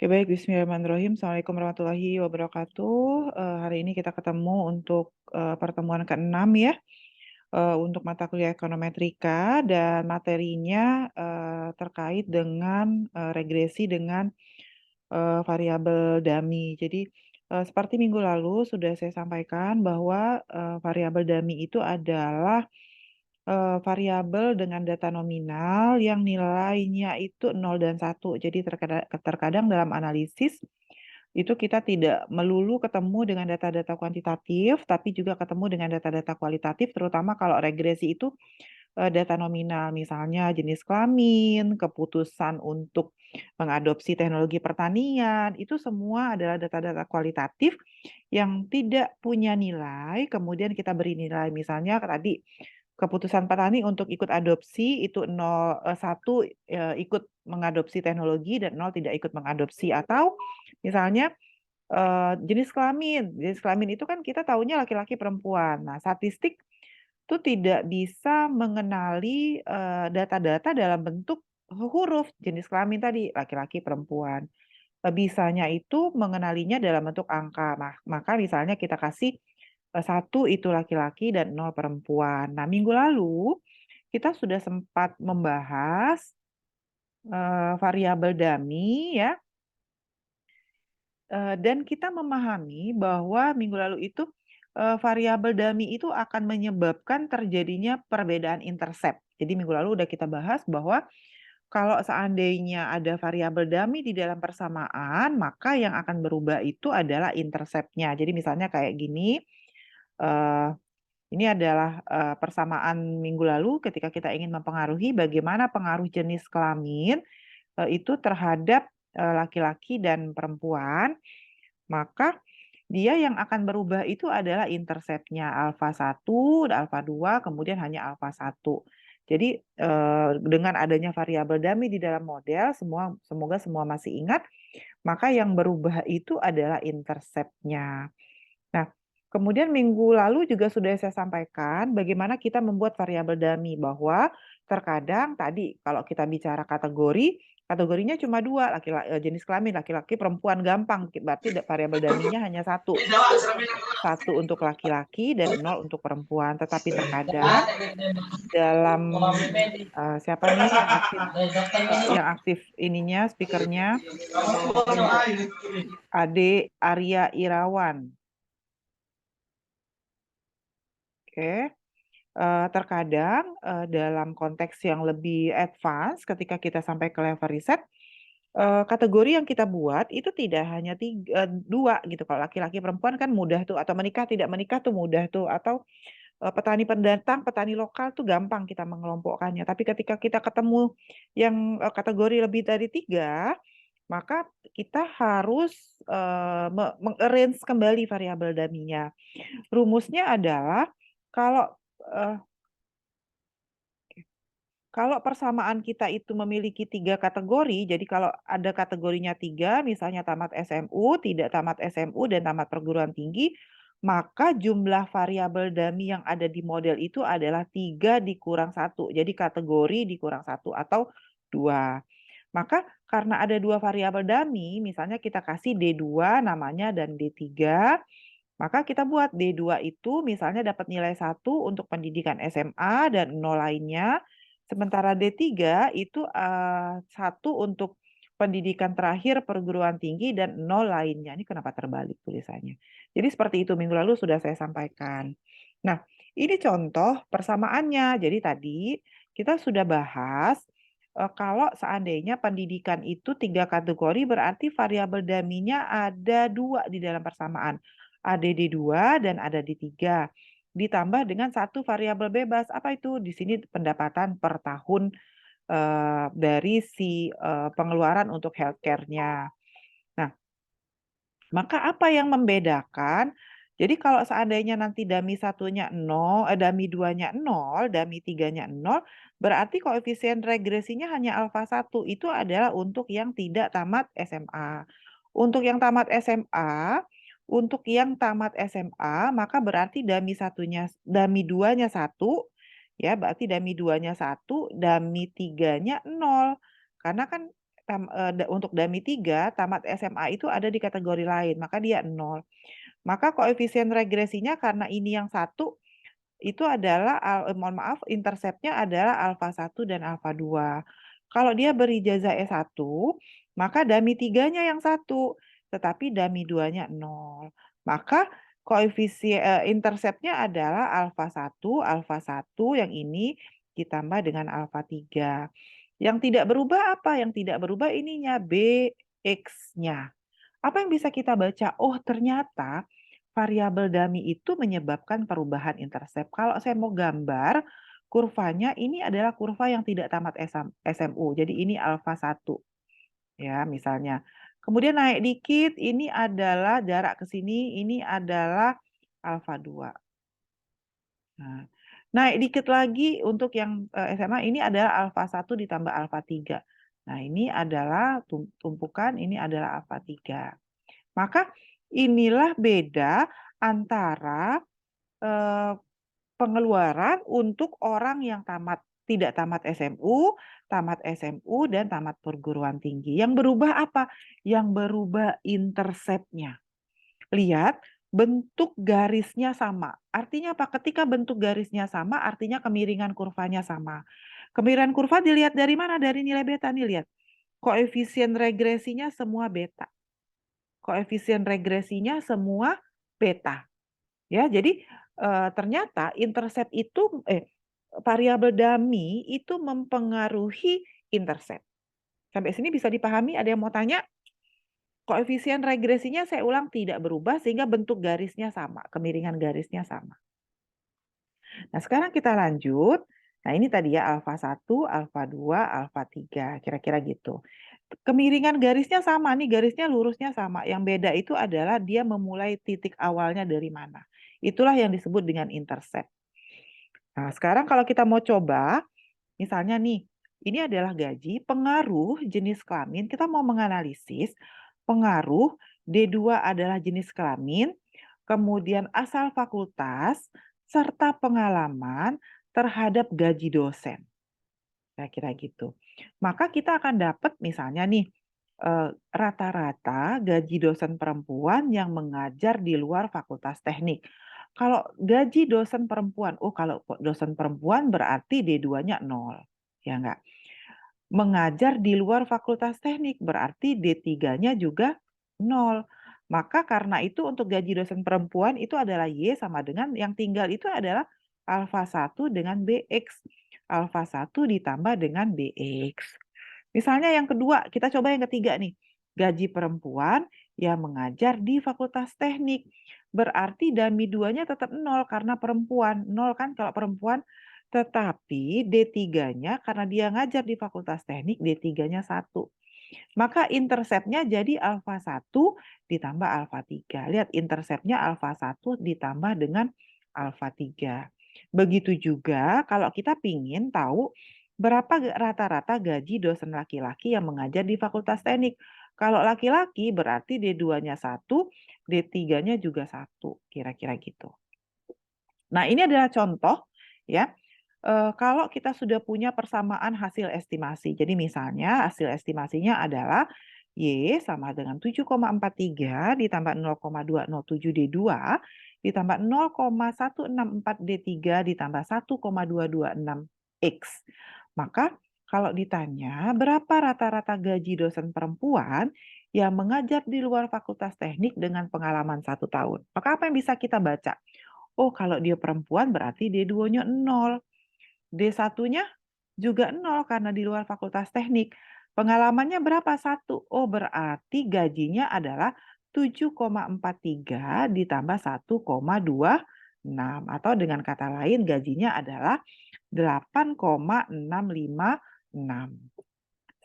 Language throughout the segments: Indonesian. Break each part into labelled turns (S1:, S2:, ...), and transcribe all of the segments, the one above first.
S1: Oke, baik. Bismillahirrahmanirrahim. Assalamualaikum warahmatullahi wabarakatuh. Hari ini kita ketemu untuk pertemuan ke-6 ya, untuk mata kuliah ekonometrika dan materinya terkait dengan regresi dengan variabel dummy. Jadi, seperti minggu lalu sudah saya sampaikan bahwa variabel dummy itu adalah variabel dengan data nominal yang nilainya itu 0 dan 1. Jadi terkadang dalam analisis itu kita tidak melulu ketemu dengan data-data kuantitatif, tapi juga ketemu dengan data-data kualitatif, terutama kalau regresi itu data nominal, misalnya jenis kelamin, keputusan untuk mengadopsi teknologi pertanian, itu semua adalah data-data kualitatif yang tidak punya nilai, kemudian kita beri nilai. Misalnya tadi keputusan petani untuk ikut adopsi itu 1 ikut mengadopsi teknologi dan 0 tidak ikut mengadopsi. Atau misalnya jenis kelamin itu kan kita tahunya laki-laki perempuan. Nah, statistik itu tidak bisa mengenali data-data dalam bentuk huruf jenis kelamin tadi laki-laki perempuan. Bisanya itu mengenalinya dalam bentuk angka. Nah, maka misalnya kita kasih 1 itu laki-laki dan 0 perempuan. Nah, minggu lalu kita sudah sempat membahas variabel dummy ya, dan kita memahami bahwa minggu lalu itu variabel dummy itu akan menyebabkan terjadinya perbedaan intercept. Jadi minggu lalu udah kita bahas bahwa kalau seandainya ada variabel dummy di dalam persamaan, maka yang akan berubah itu adalah intercept-nya. Jadi misalnya kayak gini, eee, ini adalah persamaan minggu lalu ketika kita ingin mempengaruhi bagaimana pengaruh jenis kelamin itu terhadap laki-laki dan perempuan, maka dia yang akan berubah itu adalah intercept-nya alfa 1, alfa 2, kemudian hanya alfa 1. Jadi dengan adanya variabel dummy di dalam model, semoga semua masih ingat, maka yang berubah itu adalah intercept-nya. Nah, kemudian minggu lalu juga sudah saya sampaikan bagaimana kita membuat variabel dummy, bahwa terkadang tadi kalau kita bicara kategori, kategorinya cuma 2, jenis kelamin laki-laki, perempuan, gampang, berarti variabel dummy-nya hanya 1. 1 untuk laki-laki dan 0 untuk perempuan. Tetapi terkadang dalam siapa nih yang aktif ininya, speakernya? Ade Arya Irawan. Oke. Terkadang dalam konteks yang lebih advance ketika kita sampai ke level riset, kategori yang kita buat itu tidak hanya 2 gitu. Kalau laki-laki perempuan kan mudah tuh, atau menikah tidak menikah tuh mudah tuh, atau petani pendatang, petani lokal tuh gampang kita mengelompokkannya. Tapi ketika kita ketemu yang kategori lebih dari 3, maka kita harus meng-arrange kembali variabel dummy-nya. Rumusnya adalah kalau eee kalau persamaan kita itu memiliki 3 kategori, jadi kalau ada kategorinya 3, misalnya tamat SMU, tidak tamat SMU, dan tamat perguruan tinggi, maka jumlah variabel dummy yang ada di model itu adalah 3 dikurang 1. Jadi kategori dikurang 1 atau 2. Maka karena ada 2 variabel dummy, misalnya kita kasih D2 namanya dan D3, maka kita buat D2 itu misalnya dapat nilai 1 untuk pendidikan SMA dan 0 lainnya. Sementara D3 itu 1 untuk pendidikan terakhir perguruan tinggi dan 0 lainnya. Ini kenapa terbalik tulisannya. Jadi seperti itu, minggu lalu sudah saya sampaikan. Nah, ini contoh persamaannya. Jadi tadi kita sudah bahas kalau seandainya pendidikan itu 3 kategori berarti variabel dummy-nya ada 2 di dalam persamaan. Ada D2 dan ada D3. Ditambah dengan 1 variabel bebas. Apa itu? Di sini pendapatan per tahun dari si pengeluaran untuk healthcare-nya. Nah, maka apa yang membedakan? Jadi kalau seandainya nanti dummy 1-nya 0, dummy 2-nya 0, dummy 3-nya 0, berarti koefisien regresinya hanya alfa 1. Itu adalah untuk yang tidak tamat SMA. Untuk yang tamat SMA, maka berarti dummy 2-nya 1, ya berarti dummy 2-nya 1, dummy 3-nya 0. Karena kan untuk DAMI 3, tamat SMA itu ada di kategori lain, maka dia 0. Maka koefisien regresinya karena ini yang satu, itu adalah, mohon maaf, interceptnya adalah alfa 1 dan alfa 2. Kalau dia berijazah S1, maka DAMI 3-nya yang satu, tetapi DAMI 2-nya 0. Maka koefisien interceptnya adalah alfa 1 yang ini ditambah dengan alfa 3. Yang tidak berubah apa? Yang tidak berubah ininya, BX-nya. Apa yang bisa kita baca? Oh, ternyata variabel dummy itu menyebabkan perubahan intercept. Kalau saya mau gambar, kurvanya ini adalah kurva yang tidak tamat SMU. Jadi ini alfa 1. Ya, misalnya. Kemudian naik dikit, ini adalah jarak ke sini, ini adalah alfa 2. Nah, naik dikit lagi untuk yang SMA, ini adalah alfa 1 ditambah alfa 3. Nah, ini adalah tumpukan, ini adalah alfa 3. Maka inilah beda antara pengeluaran untuk orang yang tidak tamat SMU, dan tamat perguruan tinggi. Yang berubah apa? Yang berubah interceptnya. Lihat, bentuk garisnya sama. Artinya apa? Ketika bentuk garisnya sama, artinya kemiringan kurvanya sama. Kemiringan kurva dilihat dari mana? Dari nilai beta nih, lihat. Koefisien regresinya semua beta. Koefisien regresinya semua beta. Ya, jadi ternyata intercept itu variabel dummy itu mempengaruhi intercept. Sampai sini bisa dipahami? Ada yang mau tanya? Koefisien regresinya saya ulang tidak berubah sehingga bentuk garisnya sama, kemiringan garisnya sama. Nah, sekarang kita lanjut. Nah, ini tadi ya alfa 1, alfa 2, alfa 3, kira-kira gitu. Kemiringan garisnya sama nih, garisnya lurusnya sama. Yang beda itu adalah dia memulai titik awalnya dari mana. Itulah yang disebut dengan intercept. Nah, sekarang kalau kita mau coba, misalnya nih, ini adalah gaji, pengaruh jenis kelamin, kita mau menganalisis pengaruh D2 adalah jenis kelamin, kemudian asal fakultas, serta pengalaman terhadap gaji dosen. Kira-kira gitu. Maka kita akan dapat misalnya nih, rata-rata gaji dosen perempuan yang mengajar di luar fakultas teknik. Kalau gaji dosen perempuan, kalau dosen perempuan berarti D2-nya 0, ya enggak? Mengajar di luar fakultas teknik berarti D3-nya juga 0. Maka karena itu untuk gaji dosen perempuan itu adalah Y sama dengan yang tinggal itu adalah alfa 1 dengan BX. Alfa 1 ditambah dengan BX. Misalnya yang kedua, kita coba yang ketiga nih. Gaji perempuan yang mengajar di fakultas teknik. Berarti DAMI 2-nya tetap 0 karena perempuan. 0 kan kalau perempuan. Tetapi D3-nya karena dia ngajar di fakultas teknik, D3-nya 1. Maka interceptnya jadi alfa 1 ditambah alfa 3. Lihat interceptnya alfa 1 ditambah dengan alfa 3. Begitu juga kalau kita pingin tahu berapa rata-rata gaji dosen laki-laki yang mengajar di fakultas teknik. Kalau laki-laki berarti D2-nya 1, D3-nya juga 1. Kira-kira gitu. Nah, ini adalah contoh ya. Kalau kita sudah punya persamaan hasil estimasi. Jadi misalnya hasil estimasinya adalah Y sama dengan 7,43 ditambah 0,207 D2 ditambah 0,164 D3 ditambah 1,226 X. Maka kalau ditanya berapa rata-rata gaji dosen perempuan yang mengajar di luar fakultas teknik dengan pengalaman 1 tahun. Maka apa yang bisa kita baca? Oh, kalau dia perempuan berarti D2-nya 0. D1-nya juga 0 karena di luar fakultas teknik. Pengalamannya berapa? 1. Oh, berarti gajinya adalah 7,43 ditambah 1,26. Atau dengan kata lain gajinya adalah 8,656.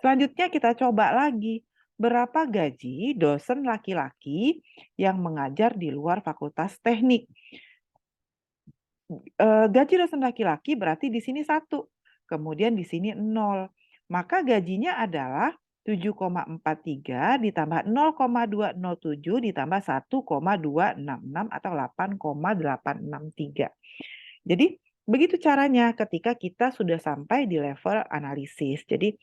S1: Selanjutnya kita coba lagi. Berapa gaji dosen laki-laki yang mengajar di luar fakultas teknik? Gaji dosen laki-laki berarti di sini 1, kemudian di sini 0. Maka gajinya adalah 7,43 ditambah 0,207 ditambah 1,266 atau 8,863. Jadi begitu caranya ketika kita sudah sampai di level analisis. Jadi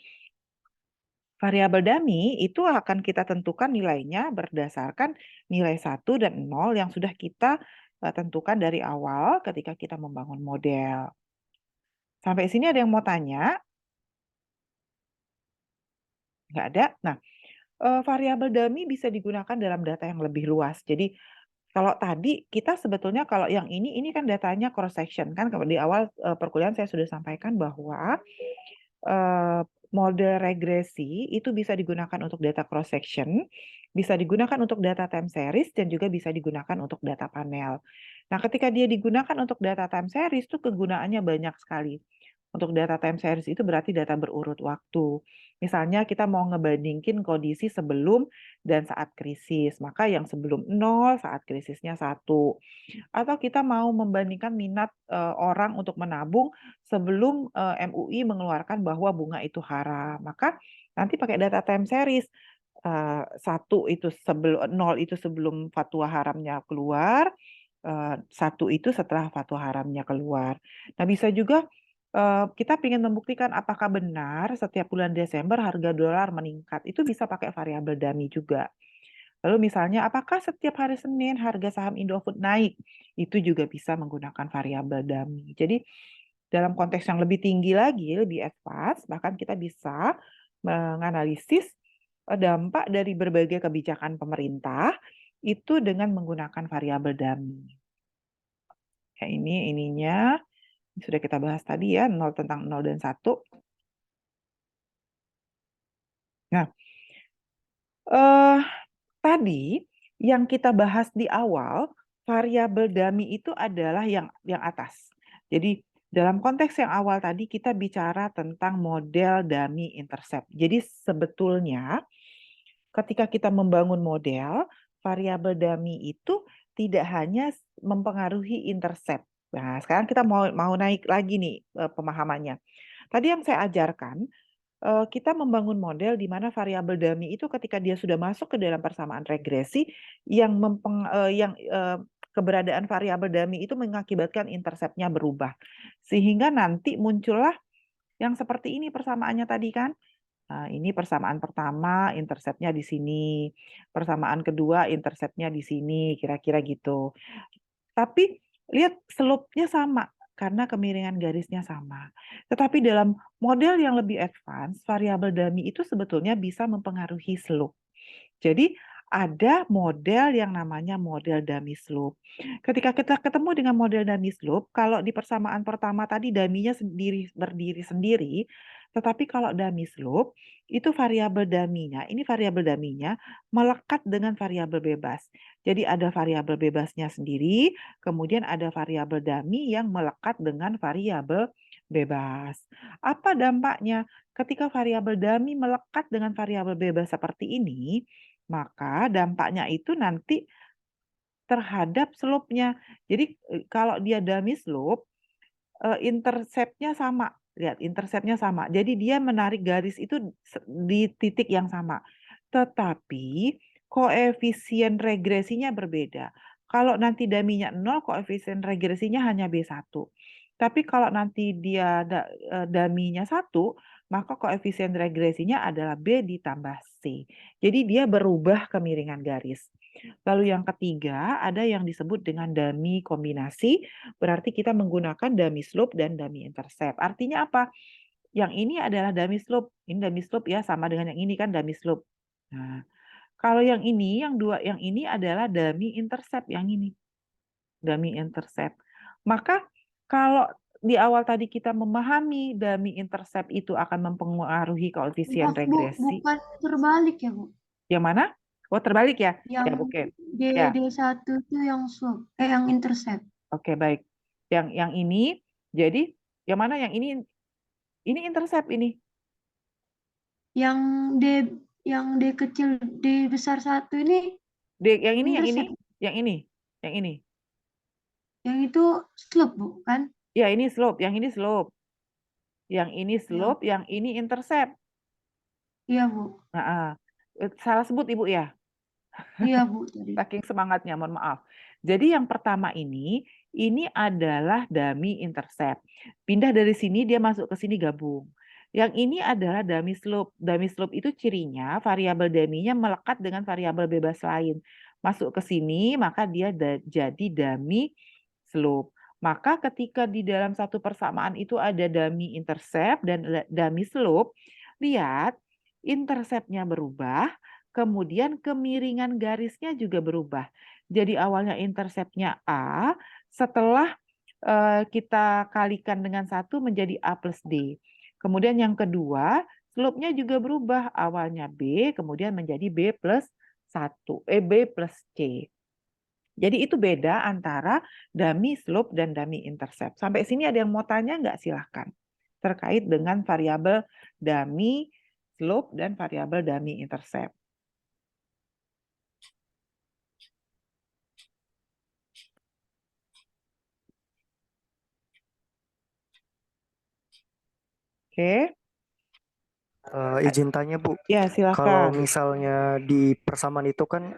S1: Variabel dummy itu akan kita tentukan nilainya berdasarkan nilai 1 dan 0 yang sudah kita tentukan dari awal ketika kita membangun model. Sampai sini ada yang mau tanya? Nggak ada? Nah, variabel dummy bisa digunakan dalam data yang lebih luas. Jadi kalau tadi kita sebetulnya kalau yang ini kan datanya cross section kan kalau di awal perkuliahan saya sudah sampaikan bahwa eh, model regresi itu bisa digunakan untuk data cross section, bisa digunakan untuk data time series dan juga bisa digunakan untuk data panel. Nah, ketika dia digunakan untuk data time series itu kegunaannya banyak sekali. Untuk data time series itu berarti data berurut waktu. Misalnya kita mau ngebandingin kondisi sebelum dan saat krisis, maka yang sebelum 0 saat krisisnya 1. Atau kita mau membandingkan minat orang untuk menabung sebelum MUI mengeluarkan bahwa bunga itu haram. Maka nanti pakai data time series. 1 itu sebelum 0 itu sebelum fatwa haramnya keluar, 1 itu setelah fatwa haramnya keluar. Nah, bisa juga kita ingin membuktikan apakah benar setiap bulan Desember harga dolar meningkat. Itu bisa pakai variabel dummy juga. Lalu misalnya, apakah setiap hari Senin harga saham Indofood naik? Itu juga bisa menggunakan variabel dummy. Jadi dalam konteks yang lebih tinggi lagi, lebih advance, bahkan kita bisa menganalisis dampak dari berbagai kebijakan pemerintah itu dengan menggunakan variabel dummy. Ya, ininya sudah kita bahas tadi ya, 0 tentang 0 dan 1. Nah, tadi yang kita bahas di awal, variabel dummy itu adalah yang atas. Jadi dalam konteks yang awal tadi kita bicara tentang model dummy intercept. Jadi sebetulnya ketika kita membangun model, variabel dummy itu tidak hanya mempengaruhi intercept. Nah, sekarang kita mau naik lagi nih pemahamannya. Tadi yang saya ajarkan, kita membangun model di mana variabel dummy itu ketika dia sudah masuk ke dalam persamaan regresi yang keberadaan variabel dummy itu mengakibatkan intercept-nya berubah. Sehingga nanti muncullah yang seperti ini persamaannya tadi kan. Nah, ini persamaan pertama, intercept-nya di sini. Persamaan kedua, intercept-nya di sini, kira-kira gitu. Tapi lihat slope-nya sama karena kemiringan garisnya sama. Tetapi dalam model yang lebih advance, variabel dummy itu sebetulnya bisa mempengaruhi slope. Jadi ada model yang namanya model dummy slope. Ketika kita ketemu dengan model dummy slope, kalau di persamaan pertama tadi dummy-nya berdiri sendiri, tetapi kalau dummy slope itu variabel dummy-nya, ini variabel dummy-nya melekat dengan variabel bebas. Jadi ada variabel bebasnya sendiri, kemudian ada variabel dummy yang melekat dengan variabel bebas. Apa dampaknya? Ketika variabel dummy melekat dengan variabel bebas seperti ini, maka dampaknya itu nanti terhadap slope-nya. Jadi kalau dia dummy slope, intercept-nya sama. Lihat, intercept-nya sama. Jadi dia menarik garis itu di titik yang sama. Tetapi koefisien regresinya berbeda. Kalau nanti dummy-nya 0, koefisien regresinya hanya B1. Tapi kalau nanti dia dummy-nya 1, maka koefisien regresinya adalah B ditambah C. Jadi dia berubah kemiringan garis. Lalu yang ketiga, ada yang disebut dengan dummy kombinasi, berarti kita menggunakan dummy slope dan dummy intercept. Artinya apa? Yang ini adalah dummy slope. Ini dummy slope ya, sama dengan yang ini kan dummy slope. Nah, kalau yang ini, yang dua, yang ini adalah dummy intercept, yang ini. Dummy intercept. Maka kalau di awal tadi kita memahami dummy intercept itu akan mempengaruhi koefisien
S2: Maaf Bu,
S1: regresi.
S2: bukan terbalik ya Bu?
S1: Yang mana? Oh, terbalik ya?
S2: Yang
S1: Ya, oke. Ya,
S2: DD1 itu yang slope, yang intercept.
S1: oke, baik. Yang ini, jadi yang mana yang ini? Ini intercept ini.
S2: Yang D yang D kecil D besar 1 ini
S1: Yang ini,
S2: intercept.
S1: yang ini, yang ini.
S2: Yang itu slope Bu, kan?
S1: Ya, ini slope, yang ini slope. Yang ini
S2: Ya,
S1: slope, yang ini intercept.
S2: iya Bu.
S1: Nah, salah sebut Ibu ya?
S2: Iya Bu tadi.
S1: Saking semangatnya, mohon maaf. Jadi yang pertama ini adalah dummy intercept. Pindah dari sini, dia masuk ke sini gabung. Yang ini adalah dummy slope. Dummy slope itu cirinya variabel dummy-nya melekat dengan variabel bebas lain. Masuk ke sini, maka dia jadi dummy slope. Maka ketika di dalam satu persamaan itu ada dummy intercept dan dummy slope, lihat interceptnya berubah, kemudian kemiringan garisnya juga berubah. Jadi awalnya interceptnya A, setelah kita kalikan dengan 1 menjadi A plus D. Kemudian yang kedua, slope-nya juga berubah. Awalnya B, kemudian menjadi B plus 1, B plus C. Jadi itu beda antara dummy slope dan dummy intercept. Sampai sini ada yang mau tanya nggak? Silahkan. Terkait dengan variabel dummy slope dan variabel dummy intercept. Oke,
S3: Izin tanya Bu,
S1: ya
S3: kalau
S1: silahkan.
S3: misalnya di persamaan itu kan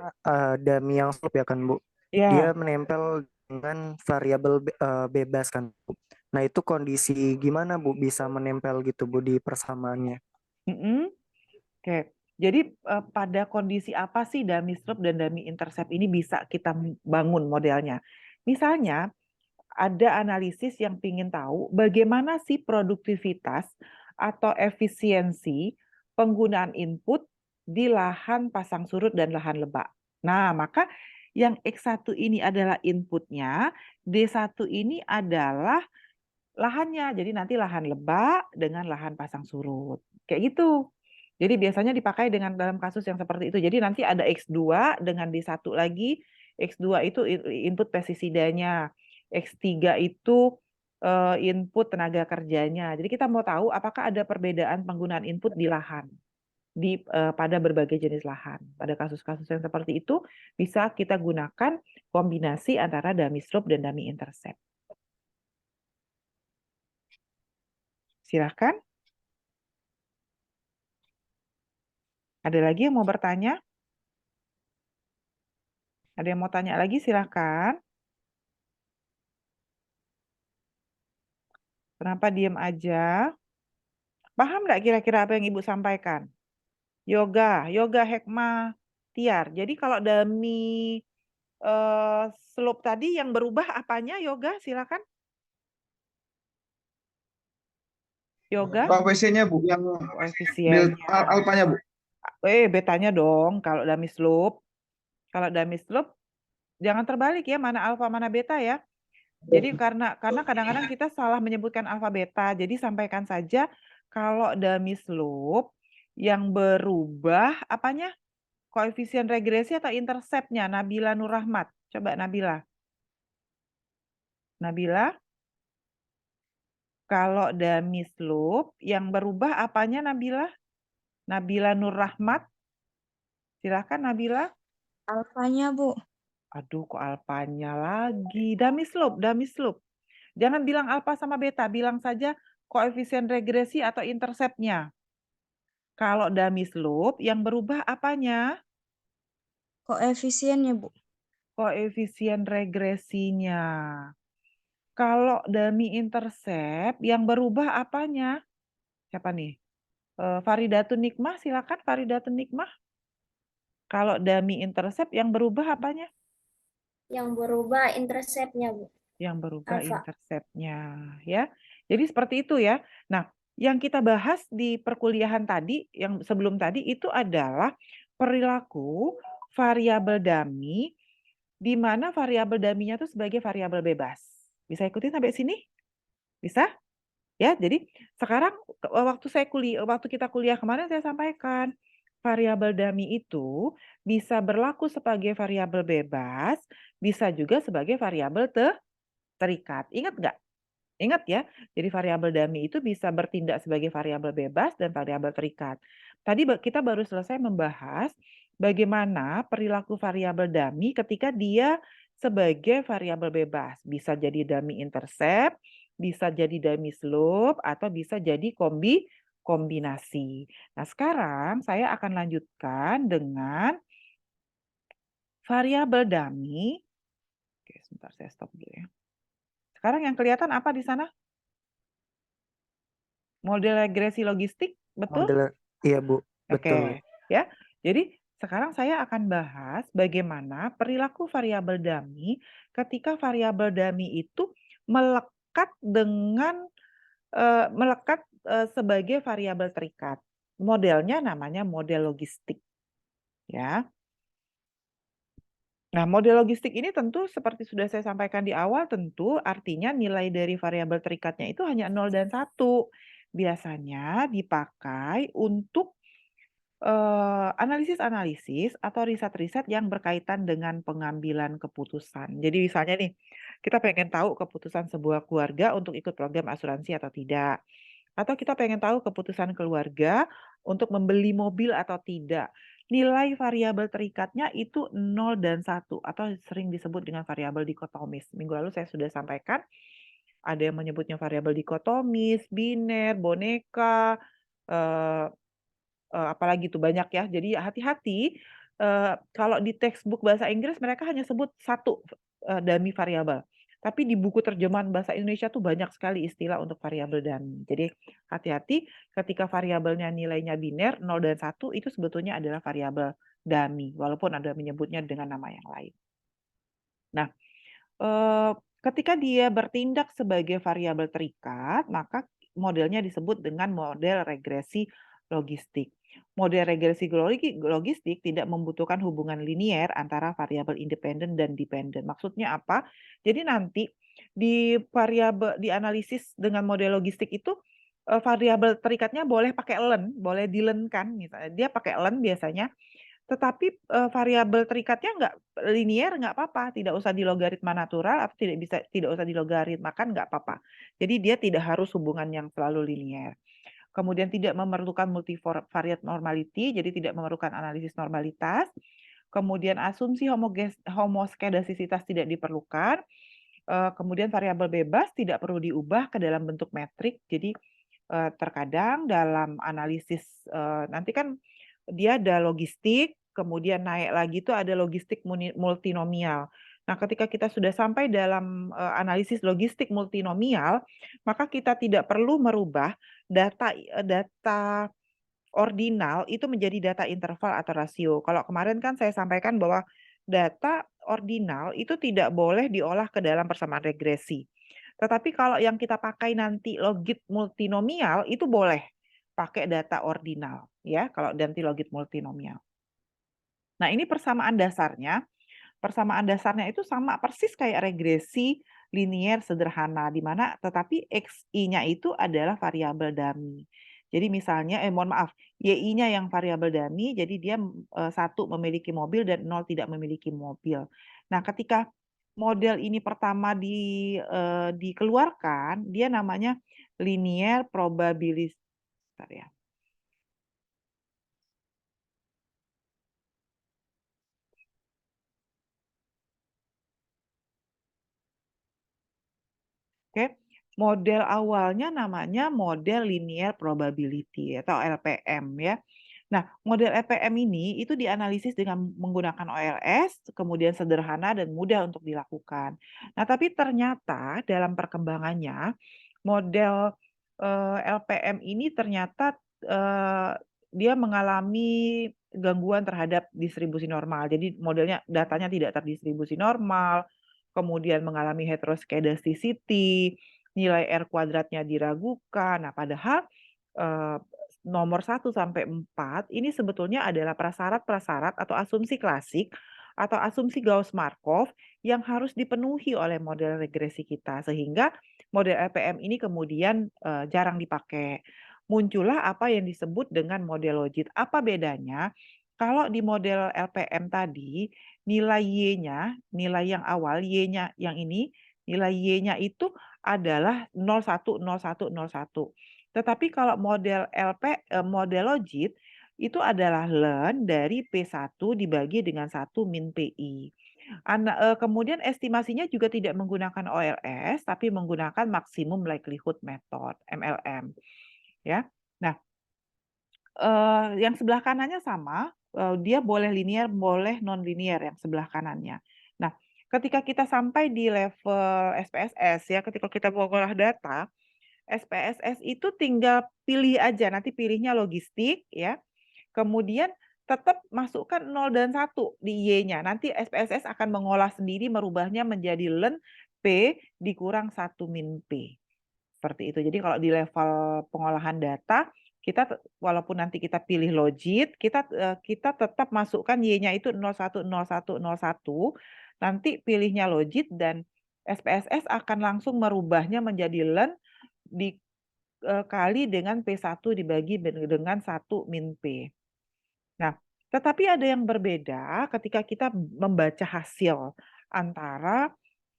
S3: dummy yang slope ya kan Bu, dia
S1: Ya,
S3: menempel dengan variabel bebas kan Bu. Nah itu kondisi gimana Bu bisa menempel gitu Bu di persamaannya?
S1: mm-mm. Oke. Jadi pada kondisi apa sih dummy slope dan dummy intercept ini bisa kita bangun modelnya? Misalnya ada analisis yang ingin tahu bagaimana sih produktivitas atau efisiensi penggunaan input di lahan pasang surut dan lahan lebak. Nah, maka yang X1 ini adalah inputnya, D1 ini adalah lahannya. Jadi nanti lahan lebak dengan lahan pasang surut. Kayak gitu. Jadi biasanya dipakai dengan dalam kasus yang seperti itu. Jadi nanti ada X2 dengan D1 lagi. X2 itu input pestisidanya. X3 itu input tenaga kerjanya. Jadi kita mau tahu apakah ada perbedaan penggunaan input di lahan pada berbagai jenis lahan. Pada kasus-kasus yang seperti itu bisa kita gunakan kombinasi antara dummy slope dan dummy intercept. Silahkan. Ada lagi yang mau bertanya? Ada yang mau tanya lagi? Silahkan. Kenapa diem aja? Paham nggak kira-kira apa yang Ibu sampaikan? Yoga Hekma, Tiar. Jadi kalau dummy slope tadi yang berubah apanya Yoga? Silakan. Yoga,
S4: Koefisiennya Bu, yang
S1: koefisiennya.
S4: alfanya Bu.
S1: Betanya dong kalau dummy slope. Kalau dummy slope jangan terbalik ya, mana alfa mana beta ya. Jadi karena kadang-kadang kita salah menyebutkan alfa beta. Jadi sampaikan saja kalau dummy slope yang berubah apanya? Koefisien regresi atau interceptnya? Nabila Nur Rahmat. Coba Nabila. Nabila, kalau dummy slope yang berubah apanya Nabila? Nabila Nur Rahmat. Silahkan Nabila.
S5: Alfanya, Bu.
S1: Aduh, kok alfanya lagi? Dummy slope, dummy slope. Jangan bilang alfa sama beta, bilang saja koefisien regresi atau interceptnya. Kalau dummy slope yang berubah apanya?
S5: Koefisiennya, Bu.
S1: Koefisien regresinya. Kalau dummy intercept yang berubah apanya? Siapa nih? Faridatun Nikmah, silakan Faridatun Nikmah. Kalau dummy intercept yang berubah apanya?
S6: Yang berubah interceptnya, Bu.
S1: Yang berubah
S6: Alfa.
S1: interceptnya, ya. Jadi seperti itu ya. Nah, yang kita bahas di perkuliahan tadi, yang sebelum tadi itu adalah perilaku variabel dummy, di mana variabel dummy-nya itu sebagai variabel bebas. Bisa ikutin sampai sini? Bisa? Ya, jadi sekarang waktu kita kuliah kemarin saya sampaikan variabel dummy itu bisa berlaku sebagai variabel bebas, bisa juga sebagai variabel terikat. Ingat nggak? Ingat ya, jadi variabel dummy itu bisa bertindak sebagai variabel bebas dan variabel terikat. Tadi kita baru selesai membahas bagaimana perilaku variabel dummy ketika dia sebagai variabel bebas. Bisa jadi dummy intercept, bisa jadi dummy slope, atau bisa jadi kombinasi. Nah, sekarang saya akan lanjutkan dengan variabel dummy. Oke, sebentar saya stop dulu ya. Sekarang yang kelihatan apa di sana? Model regresi logistik, betul?
S3: Model, iya Bu, betul.
S1: Oke, ya. Jadi sekarang saya akan bahas bagaimana perilaku variabel dummy ketika variabel dummy itu melekat sebagai variabel terikat. Modelnya namanya model logistik, ya. Nah, model logistik ini tentu seperti sudah saya sampaikan di awal, tentu artinya nilai dari variabel terikatnya itu hanya 0 dan 1. Biasanya dipakai untuk analisis-analisis atau riset-riset yang berkaitan dengan pengambilan keputusan. Jadi misalnya nih, kita pengen tahu keputusan sebuah keluarga untuk ikut program asuransi atau tidak. Atau kita pengen tahu keputusan keluarga untuk membeli mobil atau tidak. Nilai variabel terikatnya itu 0 dan 1 atau sering disebut dengan variabel dikotomis. Minggu lalu saya sudah sampaikan, ada yang menyebutnya variabel dikotomis, biner, boneka, apalagi tuh banyak ya. Jadi hati-hati, kalau di textbook bahasa Inggris mereka hanya sebut satu dummy variabel. Tapi di buku terjemahan bahasa Indonesia tuh banyak sekali istilah untuk variabel dummy. Jadi hati-hati ketika variabelnya nilainya biner 0 dan 1 itu sebetulnya adalah variabel dummy walaupun ada menyebutnya dengan nama yang lain. Nah, ketika dia bertindak sebagai variabel terikat, maka modelnya disebut dengan model regresi logistik. Model regresi logistik tidak membutuhkan hubungan linier antara variabel independen dan dependen. Maksudnya apa? Jadi nanti di analisis dengan model logistik itu variabel terikatnya boleh pakai len, boleh dilenkan misalnya. Dia pakai len biasanya. Tetapi, variabel terikatnya nggak linier nggak apa-apa, tidak usah dilogaritma natural atau tidak usah dilogaritmakan nggak apa-apa. Jadi dia tidak harus hubungan yang selalu linier. Kemudian tidak memerlukan multivariate normality, jadi tidak memerlukan analisis normalitas. Kemudian asumsi homoskedasisitas tidak diperlukan. Kemudian variabel bebas tidak perlu diubah ke dalam bentuk metrik. Jadi, terkadang dalam analisis, nanti kan dia ada logistik, kemudian naik lagi itu ada logistik multinomial. Nah, ketika kita sudah sampai dalam analisis logistik multinomial, maka kita tidak perlu merubah data ordinal itu menjadi data interval atau rasio. Kalau kemarin kan saya sampaikan bahwa data ordinal itu tidak boleh diolah ke dalam persamaan regresi. Tetapi kalau yang kita pakai nanti logit multinomial itu boleh pakai data ordinal ya, kalau nanti logit multinomial. Nah, ini persamaan dasarnya. Persamaan dasarnya itu sama persis kayak regresi linier sederhana di mana tetapi XI-nya itu adalah variabel dummy. Jadi misalnya mohon maaf, YI-nya yang variabel dummy jadi dia 1 memiliki mobil dan 0 tidak memiliki mobil. Nah, ketika model ini pertama dikeluarkan, dia namanya linear probabilistic ya. Oke, model awalnya namanya model linear probability atau LPM ya. Nah, model LPM ini itu dianalisis dengan menggunakan OLS, kemudian sederhana dan mudah untuk dilakukan. Nah, tapi ternyata dalam perkembangannya model LPM ini ternyata dia mengalami gangguan terhadap distribusi normal. Jadi modelnya datanya tidak terdistribusi normal, kemudian mengalami heteroskedasticity, nilai R kuadratnya diragukan. Nah, padahal nomor 1 sampai 4 ini sebetulnya adalah prasyarat-prasyarat atau asumsi klasik atau asumsi Gauss-Markov yang harus dipenuhi oleh model regresi kita sehingga model LPM ini kemudian jarang dipakai. Muncullah apa yang disebut dengan model logit. Apa bedanya? Kalau di model LPM tadi nilai Y-nya, nilai yang awal Y-nya yang ini, nilai Y-nya itu adalah 01, 01, 01. Tetapi kalau model model logit itu adalah ln dari P1 dibagi dengan 1 min PI. Kemudian estimasinya juga tidak menggunakan OLS, tapi menggunakan maximum likelihood method, MLM. Ya. Nah, yang sebelah kanannya sama, dia boleh linear, boleh non-linear yang sebelah kanannya. Nah, ketika kita sampai di level SPSS ya, ketika kita mengolah data, SPSS itu tinggal pilih aja, nanti pilihnya logistik ya. Kemudian tetap masukkan 0 dan 1 di Y-nya. Nanti SPSS akan mengolah sendiri, merubahnya menjadi len P dikurang 1 min P. Seperti itu. Jadi kalau di level pengolahan data, kita walaupun nanti kita pilih logit, kita tetap masukkan Y-nya itu 01, 01, 01. Nanti pilihnya logit dan SPSS akan langsung merubahnya menjadi len dikali dengan P1 dibagi dengan 1 min P. Nah, tetapi ada yang berbeda ketika kita membaca hasil antara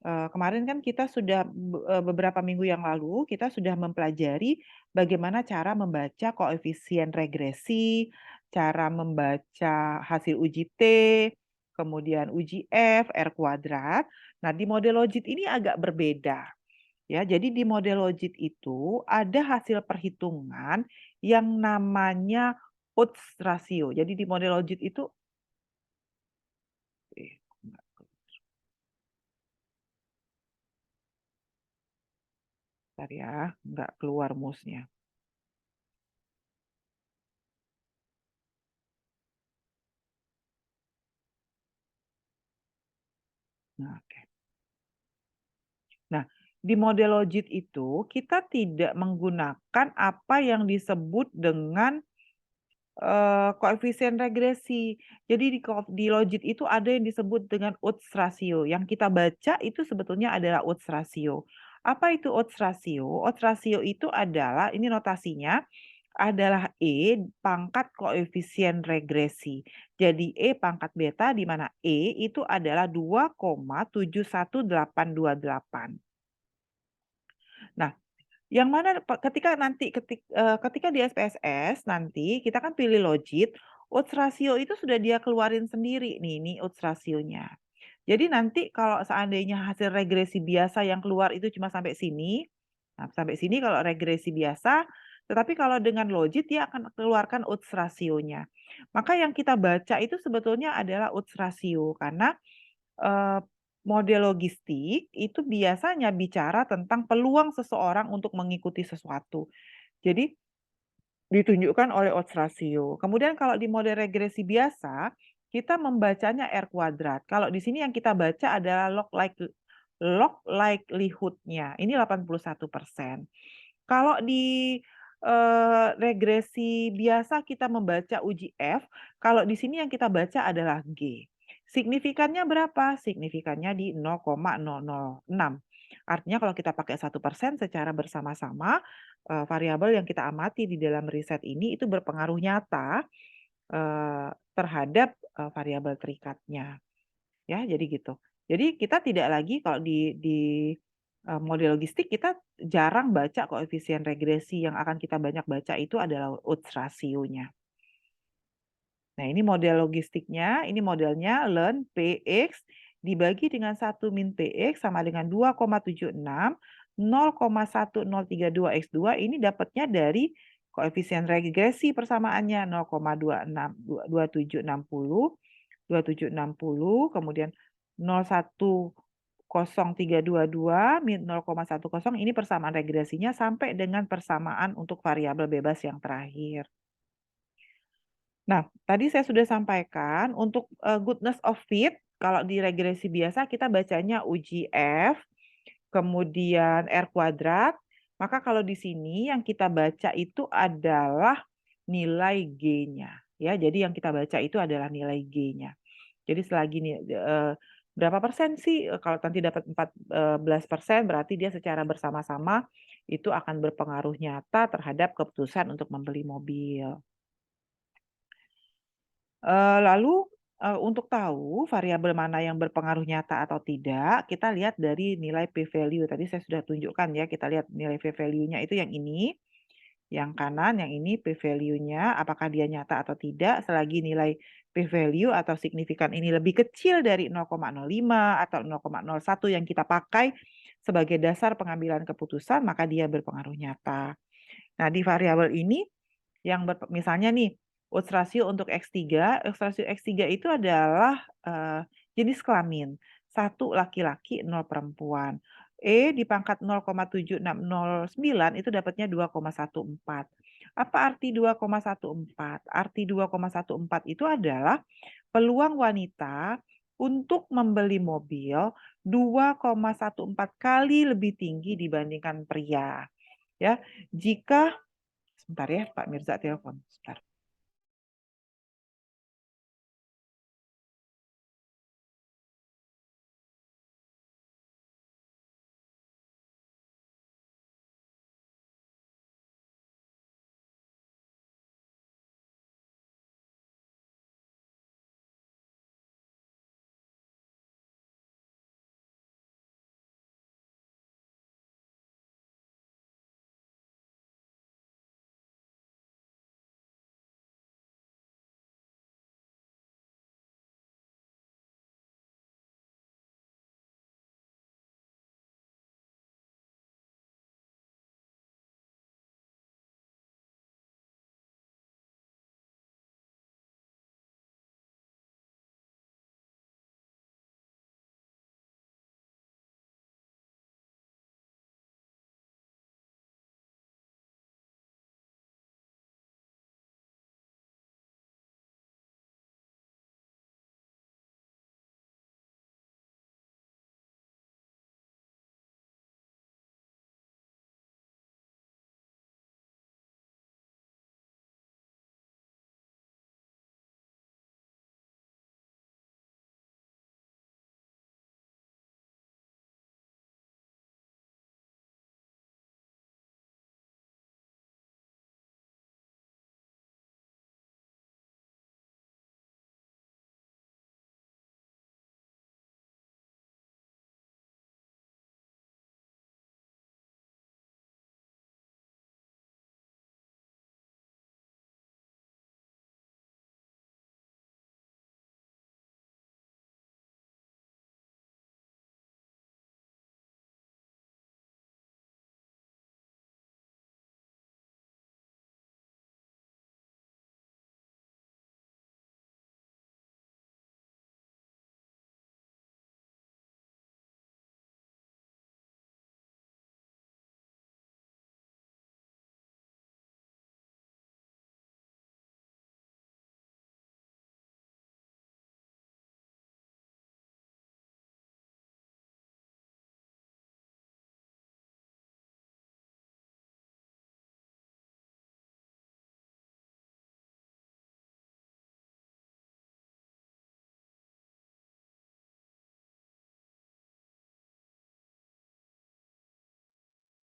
S1: kemarin kan kita sudah beberapa minggu yang lalu kita sudah mempelajari bagaimana cara membaca koefisien regresi, cara membaca hasil uji T, kemudian uji F, R kuadrat. Nah, di model logit ini agak berbeda. Ya, jadi di model logit itu ada hasil perhitungan yang namanya odds ratio. Jadi di model logit itu bentar ya, nggak keluar mouse-nya. Nah, oke. Nah, di model logit itu kita tidak menggunakan apa yang disebut dengan koefisien regresi. Jadi di logit itu ada yang disebut dengan odds ratio. Yang kita baca itu sebetulnya adalah odds ratio. Apa itu odds ratio? Odds ratio itu adalah, ini notasinya, adalah E pangkat koefisien regresi. Jadi E pangkat beta di mana E itu adalah 2,71828. Nah, yang mana ketika di SPSS nanti kita kan pilih logit, odds ratio itu sudah dia keluarin sendiri nih, ini odds rasionya. Jadi nanti kalau seandainya hasil regresi biasa yang keluar itu cuma sampai sini, nah sampai sini kalau regresi biasa, tetapi kalau dengan logit dia akan keluarkan odds rasionya. Maka yang kita baca itu sebetulnya adalah odds ratio karena model logistik itu biasanya bicara tentang peluang seseorang untuk mengikuti sesuatu. Jadi ditunjukkan oleh odds ratio. Kemudian kalau di model regresi biasa, kita membacanya R kuadrat. Kalau di sini yang kita baca adalah log likelihood-nya. Ini 81%. Kalau di regresi biasa kita membaca uji F, kalau di sini yang kita baca adalah G. Signifikannya berapa? Signifikannya di 0,006. Artinya kalau kita pakai 1% secara bersama-sama, variabel yang kita amati di dalam riset ini itu berpengaruh nyata terhadap variabel terikatnya. Ya, jadi gitu. Jadi kita tidak lagi kalau di model logistik kita jarang baca koefisien regresi, yang akan kita banyak baca itu adalah odds rasionya. Nah, ini model logistiknya, ini modelnya len PX dibagi dengan 1 min PX sama dengan 2,76, 0,1032x2, ini dapatnya dari koefisien regresi persamaannya 0,2760, 2760, kemudian 0,10322 min 0,10, ini persamaan regresinya sampai dengan persamaan untuk variabel bebas yang terakhir. Nah, tadi saya sudah sampaikan untuk goodness of fit, kalau di regresi biasa kita bacanya uji F, kemudian R kuadrat, maka kalau di sini yang kita baca itu adalah nilai G-nya. Ya, jadi yang kita baca itu adalah nilai G-nya. Jadi selagi berapa persen sih, kalau nanti dapat 14%, berarti dia secara bersama-sama itu akan berpengaruh nyata terhadap keputusan untuk membeli mobil. Lalu untuk tahu variabel mana yang berpengaruh nyata atau tidak, kita lihat dari nilai p-value. Tadi saya sudah tunjukkan ya, kita lihat nilai p-value-nya itu yang ini, yang kanan, yang ini p-value-nya, apakah dia nyata atau tidak. Selagi nilai p-value atau signifikan ini lebih kecil dari 0,05 atau 0,01 yang kita pakai sebagai dasar pengambilan keputusan, maka dia berpengaruh nyata. Nah, di variabel ini, yang misalnya nih, odds ratio untuk X3, odds ratio X3 itu adalah jenis kelamin. 1 laki-laki, 0 perempuan. E di pangkat 0,7609 itu dapatnya 2,14. Apa arti 2,14? Arti 2,14 itu adalah peluang wanita untuk membeli mobil 2,14 kali lebih tinggi dibandingkan pria. Ya, jika sebentar ya, Pak Mirza telepon. Sebentar.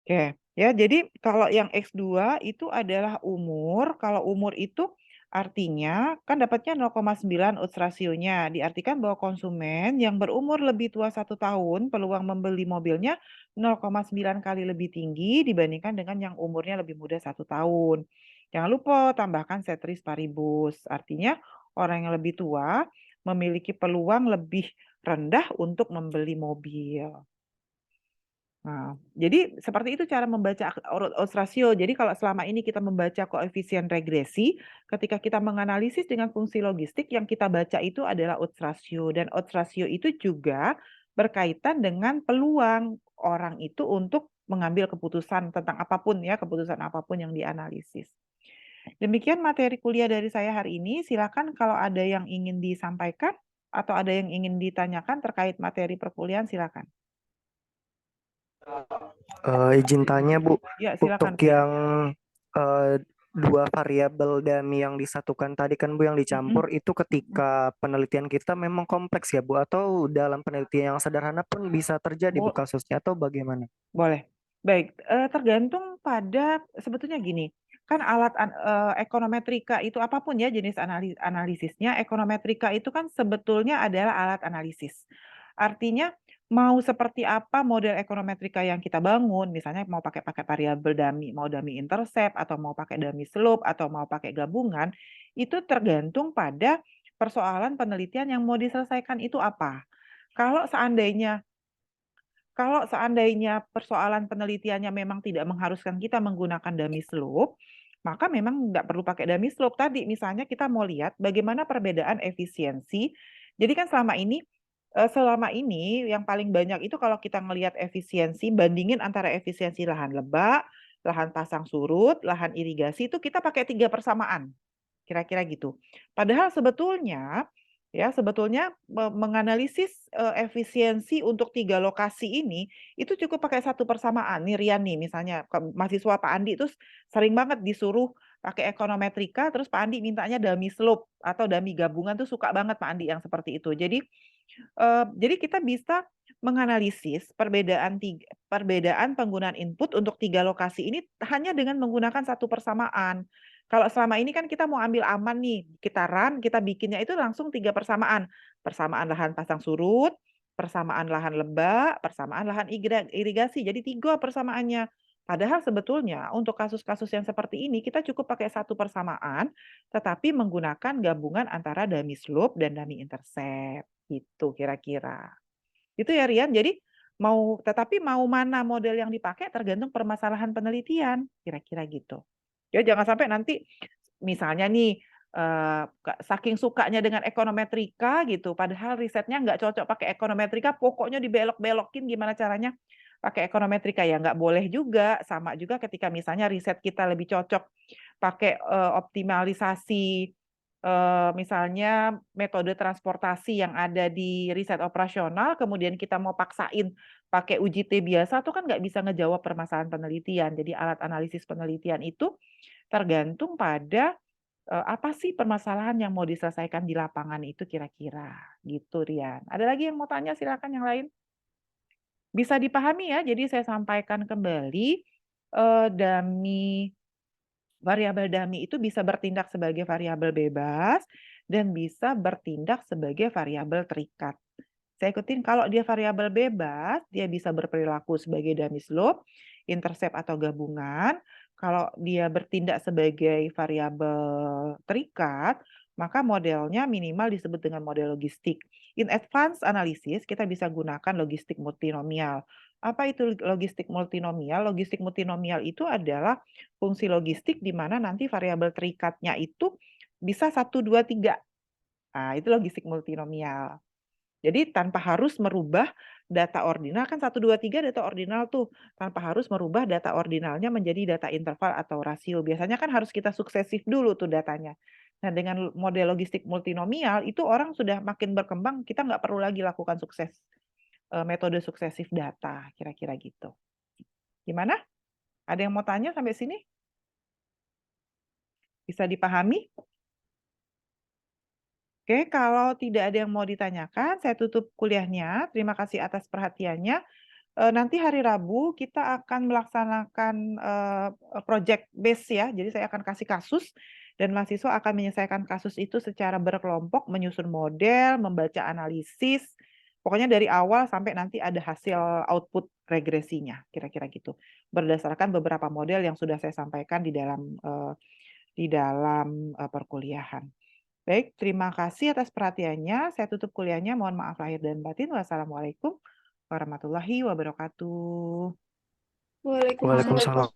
S1: Oke, ya jadi kalau yang X2 itu adalah umur. Kalau umur itu artinya kan dapatnya 0,9 odds rasionya. Diartikan bahwa konsumen yang berumur lebih tua 1 tahun peluang membeli mobilnya 0,9 kali lebih tinggi dibandingkan dengan yang umurnya lebih muda 1 tahun. Jangan lupa tambahkan ceteris paribus. Artinya orang yang lebih tua memiliki peluang lebih rendah untuk membeli mobil. Nah, jadi seperti itu cara membaca odds ratio. Jadi kalau selama ini kita membaca koefisien regresi, ketika kita menganalisis dengan fungsi logistik, yang kita baca itu adalah odds ratio. Dan odds ratio itu juga berkaitan dengan peluang orang itu untuk mengambil keputusan tentang apapun ya, keputusan apapun yang dianalisis. Demikian materi kuliah dari saya hari ini. Silakan kalau ada yang ingin disampaikan atau ada yang ingin ditanyakan terkait materi perkuliahan, silakan.
S3: Izin tanya Bu,
S1: Ya, silakan.
S3: untuk yang dua variabel dummy yang disatukan tadi kan Bu yang dicampur itu ketika penelitian kita memang kompleks ya Bu, atau dalam penelitian yang sederhana pun bisa terjadi Bu kasusnya, atau bagaimana?
S1: Boleh. Baik, tergantung pada sebetulnya gini, kan alat ekonometrika itu apapun ya jenis analisisnya, ekonometrika itu kan sebetulnya adalah alat analisis. Artinya mau seperti apa model ekonometrika yang kita bangun, misalnya mau pakai variabel dummy, mau dummy intercept, atau mau pakai dummy slope, atau mau pakai gabungan, itu tergantung pada persoalan penelitian yang mau diselesaikan itu apa. Kalau seandainya persoalan penelitiannya memang tidak mengharuskan kita menggunakan dummy slope, maka memang nggak perlu pakai dummy slope tadi. Misalnya kita mau lihat bagaimana perbedaan efisiensi. Jadi kan selama ini selama ini yang paling banyak itu kalau kita ngelihat efisiensi, bandingin antara efisiensi lahan lebak, lahan pasang surut, lahan irigasi itu kita pakai 3 persamaan. Kira-kira gitu. Padahal sebetulnya menganalisis efisiensi untuk 3 lokasi ini itu cukup pakai 1 persamaan. Nih Rian nih misalnya mahasiswa Pak Andi itu sering banget disuruh pakai ekonometrika, terus Pak Andi mintanya dummy slope atau dummy gabungan tuh suka banget Pak Andi yang seperti itu. Jadi kita bisa menganalisis perbedaan penggunaan input untuk 3 lokasi ini hanya dengan menggunakan 1 persamaan. Kalau selama ini kan kita mau ambil aman nih, kita run, kita bikinnya itu langsung 3 persamaan. Persamaan lahan pasang surut, persamaan lahan lebak, persamaan lahan irigasi. Jadi 3 persamaannya. Padahal sebetulnya untuk kasus-kasus yang seperti ini kita cukup pakai 1 persamaan, tetapi menggunakan gabungan antara dummy slope dan dummy intercept. Gitu kira-kira. Itu ya Rian. Jadi tetapi mau mana model yang dipakai tergantung permasalahan penelitian, kira-kira gitu. Ya jangan sampai nanti misalnya nih saking sukanya dengan ekonometrika gitu, padahal risetnya nggak cocok pakai ekonometrika, pokoknya dibelok-belokin gimana caranya pakai ekonometrika ya nggak boleh juga. Sama juga ketika misalnya riset kita lebih cocok pakai optimalisasi misalnya metode transportasi yang ada di riset operasional, kemudian kita mau paksain pakai UJT biasa, tuh kan nggak bisa ngejawab permasalahan penelitian. Jadi alat analisis penelitian itu tergantung pada apa sih permasalahan yang mau diselesaikan di lapangan itu kira-kira. Gitu, Rian. Ada lagi yang mau tanya? Silakan yang lain. Bisa dipahami ya, jadi saya sampaikan kembali, variabel dummy itu bisa bertindak sebagai variabel bebas dan bisa bertindak sebagai variabel terikat. Saya ikutin, kalau dia variabel bebas, dia bisa berperilaku sebagai dummy slope, intercept atau gabungan. Kalau dia bertindak sebagai variabel terikat, maka modelnya minimal disebut dengan model logistik. In advanced analysis, kita bisa gunakan logistik multinomial. Apa itu logistik multinomial? Logistik multinomial itu adalah fungsi logistik di mana nanti variabel terikatnya itu bisa 1, 2, 3. Nah, itu logistik multinomial. Jadi tanpa harus merubah data ordinal, kan 1, 2, 3 data ordinal tuh, tanpa harus merubah data ordinalnya menjadi data interval atau rasio. Biasanya kan harus kita suksesif dulu tuh datanya. Nah dengan model logistik multinomial, itu orang sudah makin berkembang, kita nggak perlu lagi lakukan metode suksesif data, kira-kira gitu. Gimana? Ada yang mau tanya sampai sini? Bisa dipahami? Oke, kalau tidak ada yang mau ditanyakan, saya tutup kuliahnya. Terima kasih atas perhatiannya. Nanti hari Rabu kita akan melaksanakan project base ya. Jadi saya akan kasih kasus dan mahasiswa akan menyelesaikan kasus itu secara berkelompok, menyusun model, membaca analisis. Pokoknya dari awal sampai nanti ada hasil output regresinya, kira-kira gitu. Berdasarkan beberapa model yang sudah saya sampaikan di dalam perkuliahan. Baik, terima kasih atas perhatiannya. Saya tutup kuliahnya. Mohon maaf lahir dan batin. Wassalamualaikum warahmatullahi wabarakatuh.
S6: Waalaikumsalam.
S3: Waalaikumsalam.